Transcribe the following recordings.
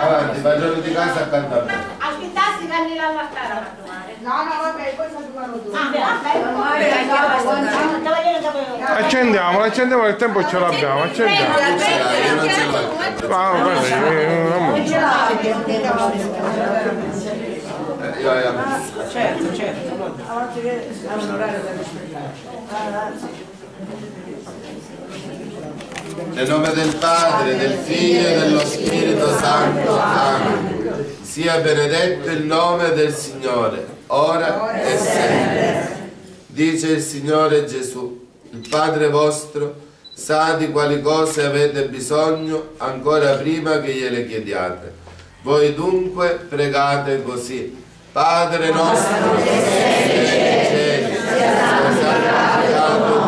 Avanti, padrone di casa accanto a me. Aspettassi che anni all'altare a trovare. No, vabbè, poi facciamo tu. Accendiamo, il tempo ce l'abbiamo, accendiamo. Io non ce l'ho. Certo. Ha un orario da rispettare. Nel nome del Padre, del Figlio e dello Spirito Santo. Amen. Sia benedetto il nome del Signore, ora e sempre. Dice il Signore Gesù, il Padre vostro sa di quali cose avete bisogno ancora prima che gliele chiediate. Voi dunque pregate così. Padre nostro, che sei nei cieli, sia santificato il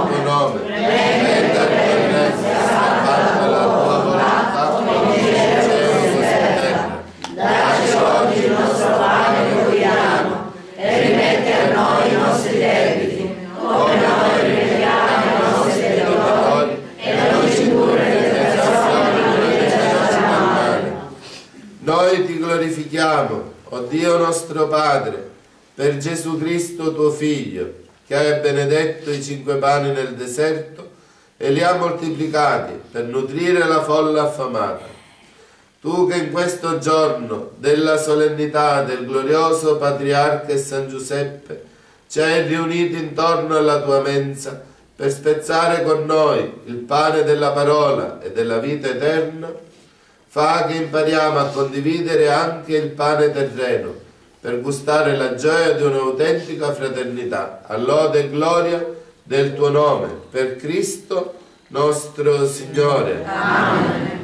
tuo nome. Venga il tuo regno, sia fatta la tua volontà, come in cielo così in terra. Dacci oggi il nostro pane quotidiano e rimetti a noi i nostri debiti, come noi rimettiamo i nostri debitori, e non ci indurre in tentazione, ma liberaci dal male. Noi ti glorifichiamo, o Dio nostro Padre, per Gesù Cristo tuo Figlio, che hai benedetto i 5 pani nel deserto e li ha moltiplicati per nutrire la folla affamata. Tu che in questo giorno della solennità del glorioso Patriarca San Giuseppe ci hai riuniti intorno alla tua mensa per spezzare con noi il pane della parola e della vita eterna, fa che impariamo a condividere anche il pane terreno per gustare la gioia di un'autentica fraternità, a lode e gloria del tuo nome, per Cristo nostro Signore. Amen.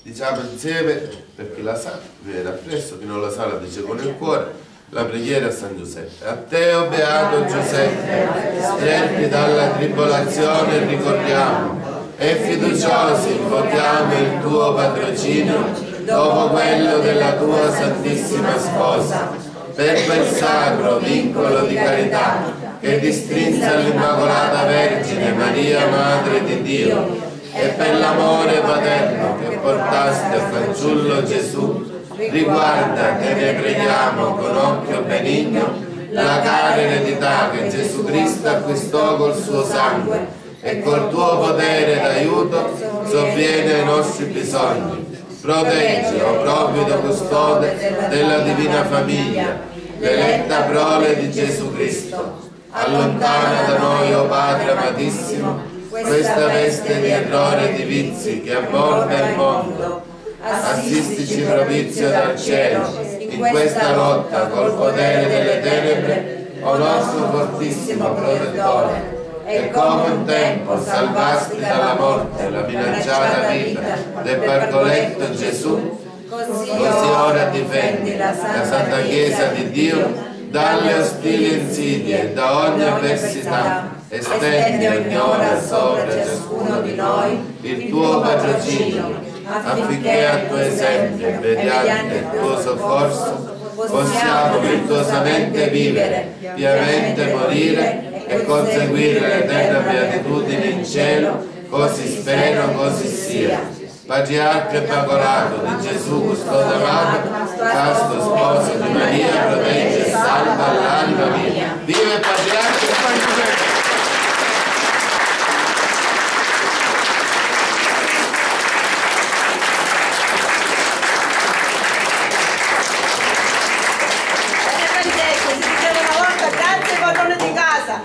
Diciamo insieme, per chi la sa, viene appresso, chi non la sa la dice con il cuore, la preghiera a San Giuseppe. A te, o beato Giuseppe, stretti dalla tribolazione ricordiamo e fiduciosi invochiamo il tuo patrocinio dopo quello della tua Santissima Sposa, per quel sacro vincolo di carità che distrinse all'Immacolata Vergine Maria, Madre di Dio, e per l'amore paterno che portaste al fanciullo Gesù, riguarda, te ne preghiamo con occhio benigno, la cara eredità che Gesù Cristo acquistò col suo sangue e col tuo potere d'aiuto sovviene ai nostri bisogni. Proteggi, o provvido custode della divina famiglia, l'eletta prole di Gesù Cristo. Allontana da noi, o Padre amatissimo, questa veste di errore e di vizi che avvolge il mondo. Assistici propizio dal cielo in questa lotta col potere delle tenebre, o nostro fortissimo protettore. E come un tempo salvasti dalla morte la minacciata vita del pargoletto Gesù, così ora difendi la Santa Chiesa di Dio dalle ostili insidie e da ogni avversità. Estendi ogni ora sopra ciascuno di noi il tuo patrocinio, affinché a tuo esempio e mediante il tuo soccorso possiamo virtuosamente vivere, piamente morire e conseguire l'eterna beatitudine in cielo, così spero, così sia. Patriarca Immacolato di Gesù, custode amato, casto sposo di Maria, protegge e salva l'anima mia. Viva il Patriarca San Giuseppe!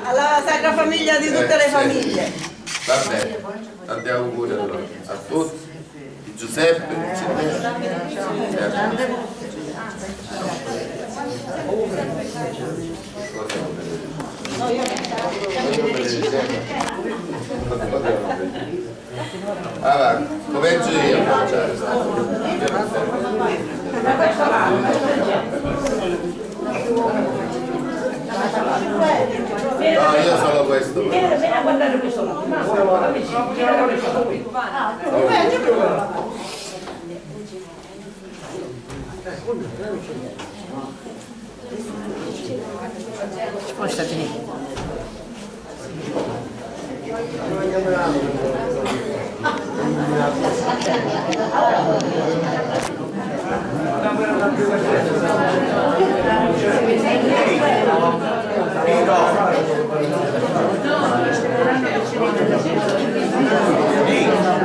Alla Sacra Famiglia di tutte le famiglie. Va bene, andiamo pure allora a tutti. Giuseppe, Avanti, comincio io a mangiare. No, io solo questo. Vieni a guardare questo lato. Spostati.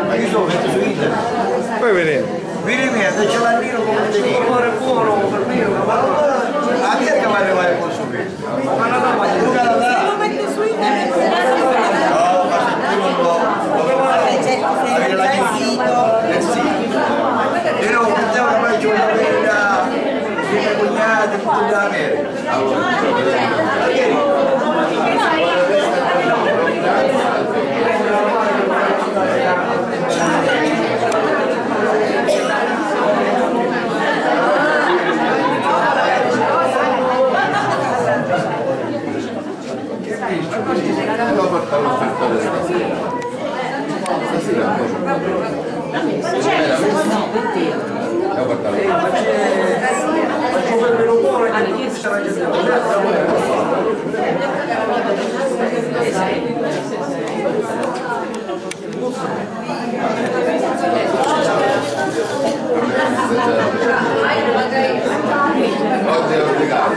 Ma io sono metto su internet. Poi vedete. Vieni via, se c'è l'annino come te dico. Cuore buono per me, a chi è che va a arrivare a consumire? Ma no, ma Luca la dà. Lo metto su internet. No, ma se tu non lo avere la sito. Nel sito. Io non pensavo che mai c'è una vera di miei cognati, tutto da America. Devo portare l'offerta stasera. Stasera devo portare oggi è obbligato.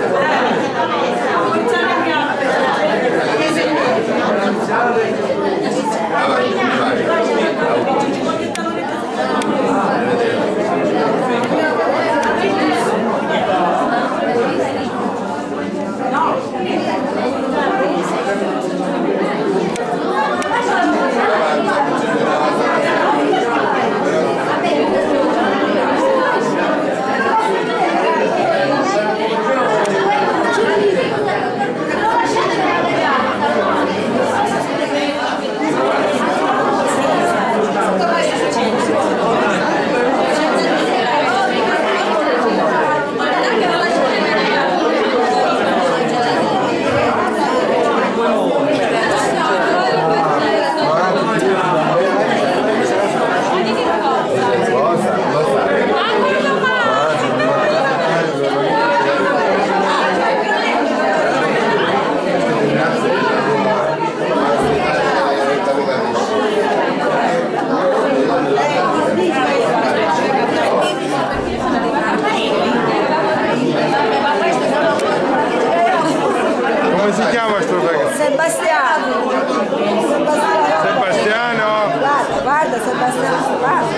Come si chiama sto ragazzo? Sebastiano. Sebastiano. Guarda Sebastiano, guarda.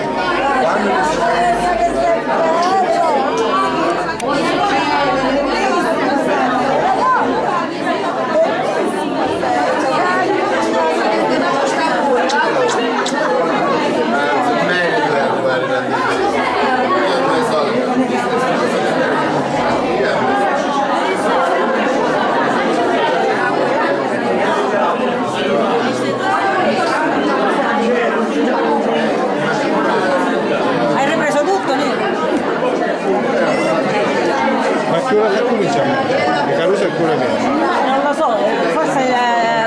Hai ripreso tutto, Nino? Ma che ora si comincia? Le Caruso è pure meno. Non lo so, forse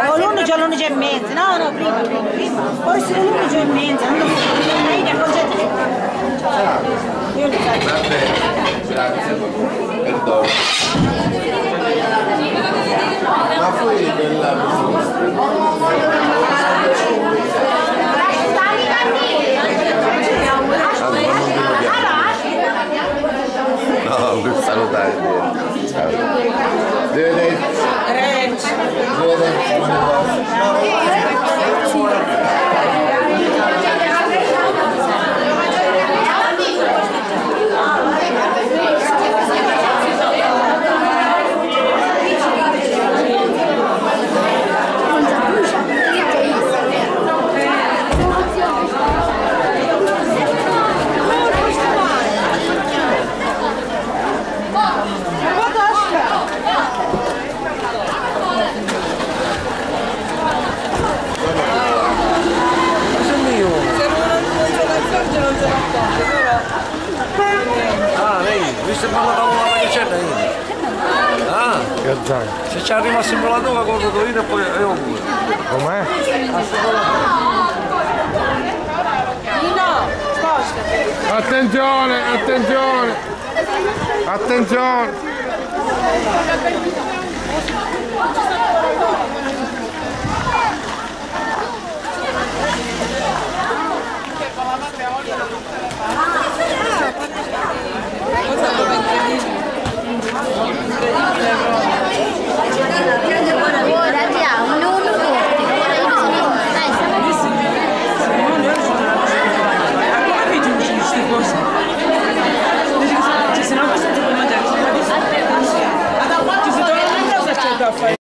o l'11 o l'11 e mezza. No, prima. Forse l'11 e mezza, non lo so. Dai, concentrati. Io li faccio. Va bene, grazie, perdono. Ma poi quella no, per salutare. Ciao. visto la tavolata che c'è lì? Ah, Che zaino. se ci arriva sempre la tua con Totolino e poi io pure. Com'è? Nino, spostati. Attenzione, attenzione. Attenzione.